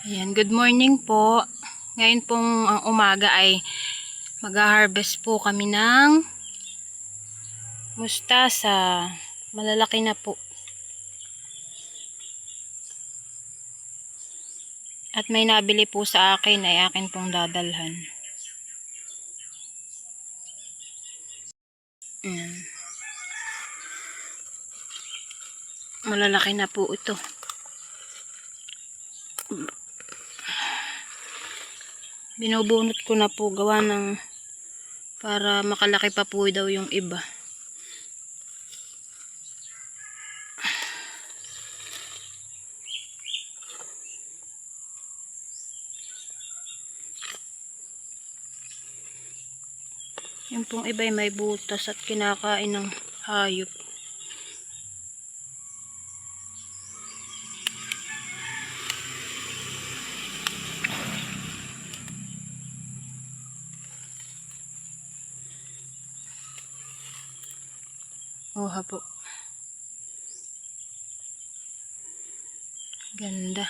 Ayan, good morning po. Ngayon pong ang umaga ay mag-harvest po kami ng mustasa. Malalaki na po. At may nabili po sa akin ay akin pong dadalhan. Ayan. Malalaki na po ito. Binubunot ko na po gawa ng para makalaki pa po daw yung iba. Yung pong iba ay may butas at kinakain ng hayop. Oha po. Ganda.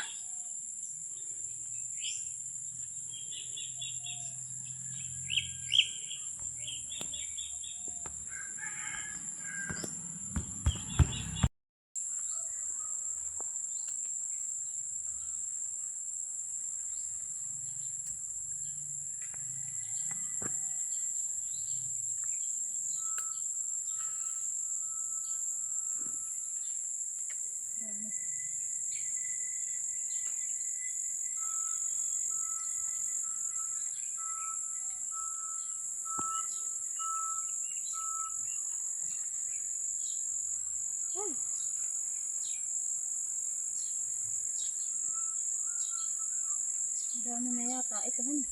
Dami na yata. Ito hun.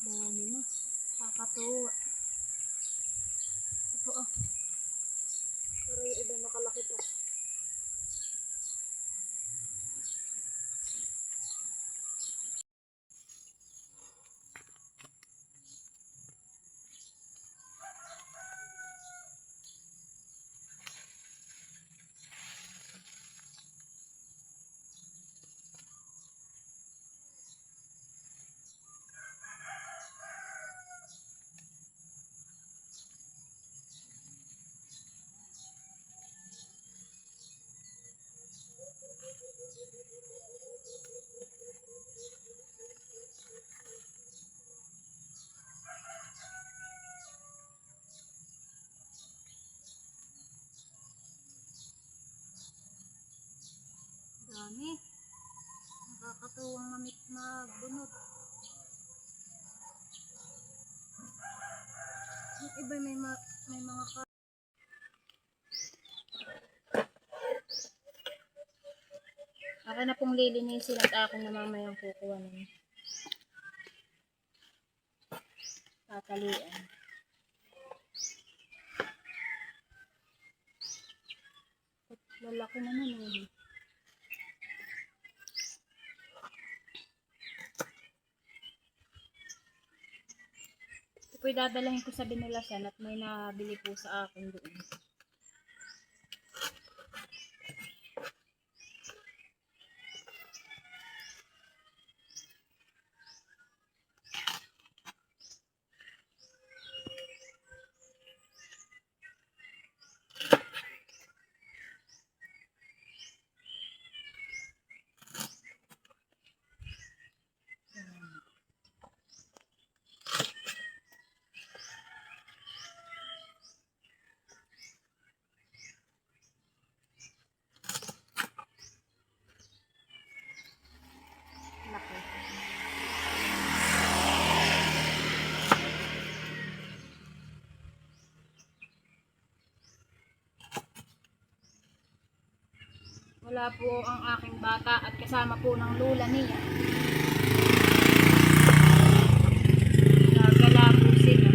Dami na. Kakatuwa. Ito ah. Pero yung iba nakalaki pa. Dami. Nakakatuwang mamit magbunot. Yung iba may mga ako na pong lilinisin at ako na mamayang kukuha ng tatalian. Lalaki naman eh. Ito po dadalhin ko sa Binulasan at may nabili po sa akin doon. Wala po ang aking bata at kasama po ng lula niya. Nagala po sila.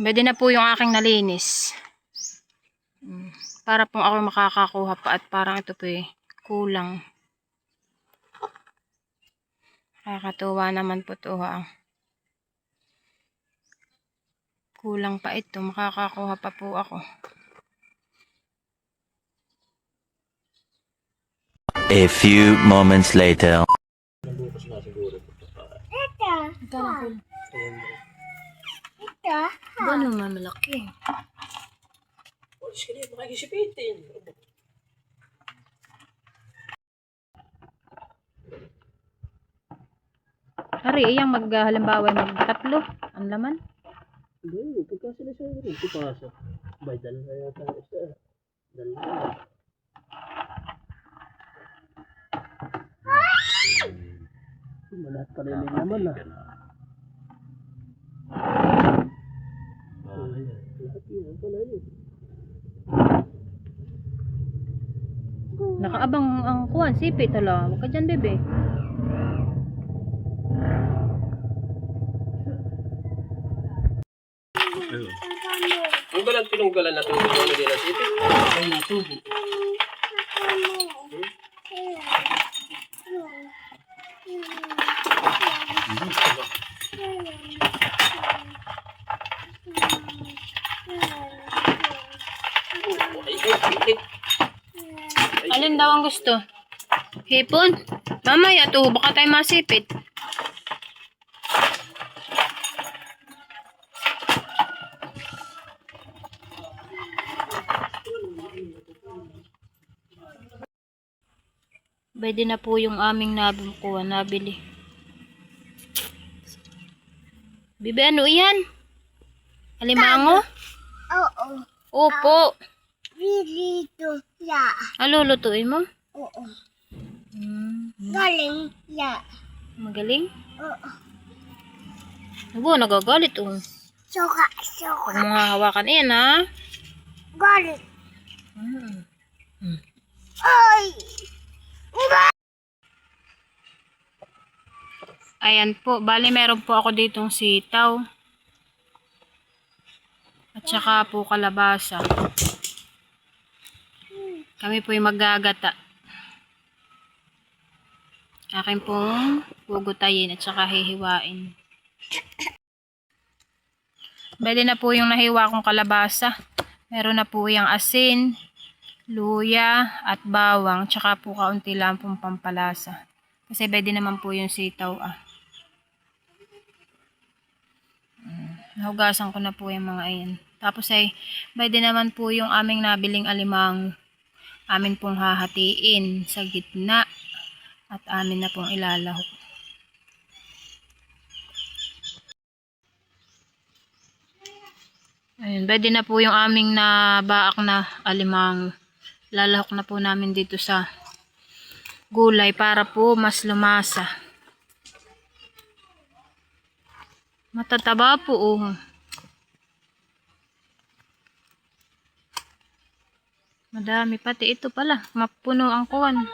Pwede na po yung aking nalinis. Para pong ako makakakuha pa at parang ito po kulang. Nakakatuwa naman po ito ha. Kulang pa ito. Makakakuha pa po ako. A few moments later. Gano'n nga malaki. Ari, iyang halimbawa magtatlo. Ang laman. Hindi, pagka sila siya rin, ipasok. Bay, dala na yata isa. Dala na. Malat pa rin yung naman ah. Lahat yun, pala yun. Nakaabang ang kuwan, sipi tala. Huwag ka dyan, bebe. Ang galang pinunggalan na tubo ano din ang sipit? Ay, natubo. Alin daw ang gusto? Hipon? Mamaya to, baka tayo masipit. Pwede na po yung aming nabili. Bibi, ano yan? Alimango? Oo. Opo. Dito, ya. Lulutuin mo? Oo. Galing, ya. Magaling? Oo. Abo, nagagalit oh. Suka. Huwag mo nga hawakan yan ha. Galing. Ay! Ayan po, bali meron po ako ditong sitaw. At saka po kalabasa. Kami po yung maggagata. Akin pong gugutayin at saka hihiwain. Pwede na po yung nahiwa kong kalabasa. Meron na po yung asin, luya, at bawang. Tsaka po kaunti lang pong pampalasa. Kasi pwede naman po yung sitaw Nahugasan ko na po yung mga ayan. Tapos ay pwede naman po yung aming nabiling alimang. Amin pong hahatiin sa gitna. At amin na pong ilalahok. Ayun, pwede na po yung aming nabaak na alimang. Lalahok na po namin dito sa gulay para po mas lumasa. Matataba po Madami pati ito pala. Mapuno ang kuwan.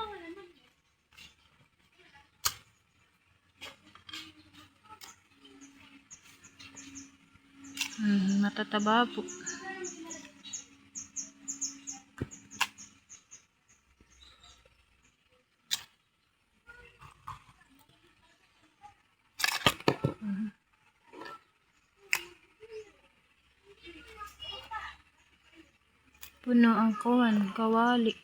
Matataba po. Puno ang kuwan, kawali.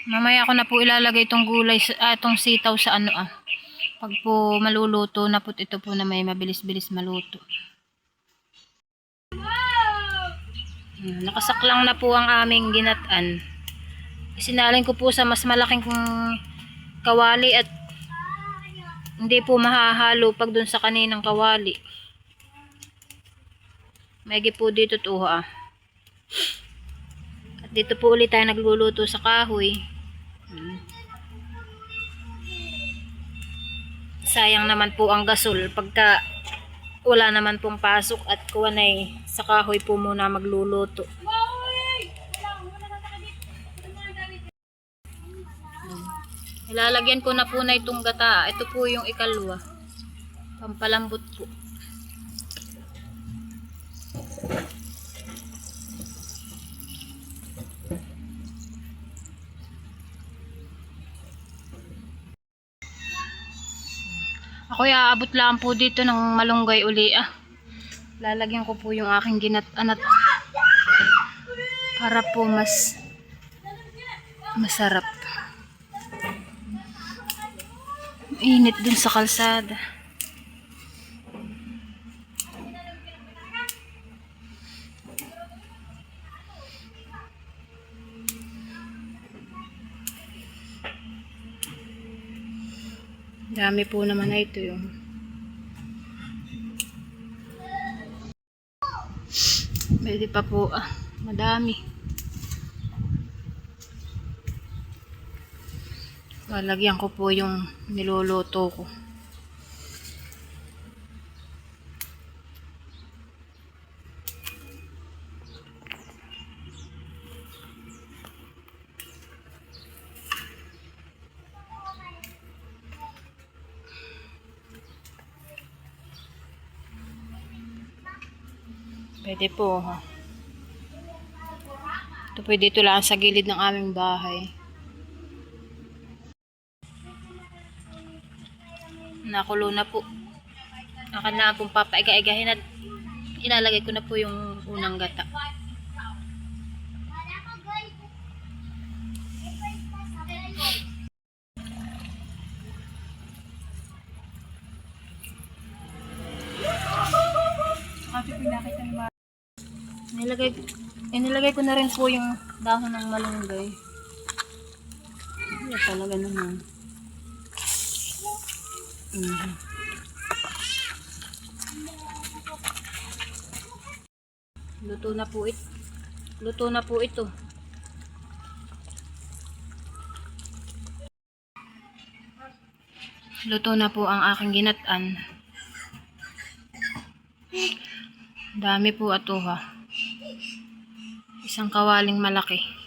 Mamaya ko na po ilalagay itong gulay, itong sitaw sa Pag po maluluto na po ito po na may mabilis-bilis maluto. Nakasaklang na po ang aming ginatan. Isinalin ko po sa mas malaking kawali at hindi po mahahalo pag dun sa kaninang kawali. Maigi po dito At dito po ulit tayo nagluluto sa kahoy. Sayang naman po ang gasol pagka wala naman pong pasok at kuwan ay sa kahoy po muna magluluto. Ilalagyan ko na po na itong gata. Ito po yung ikalwa. Pampalambot po. Ako aabot lang po dito ng malunggay uli Lalagyan ko po yung aking ginat-anat para po mas masarap. Init dun sa kalsada. Dami po naman na ito yung pwede pa po madami. Lalagyan ko po yung niluluto ko. Pwede po Ito pwede ito lang sa gilid ng aming bahay. Nakulo na po. Akan na pong papaiga-igahin at ilalagay ko na po yung unang gata. Inilagay ko na rin po yung dahon ng malunggay. Wala talaga naman. Luto na po ito. Luto na po ito. Luto na po ang aking ginatan. Dami po ito Isang kawaling malaki.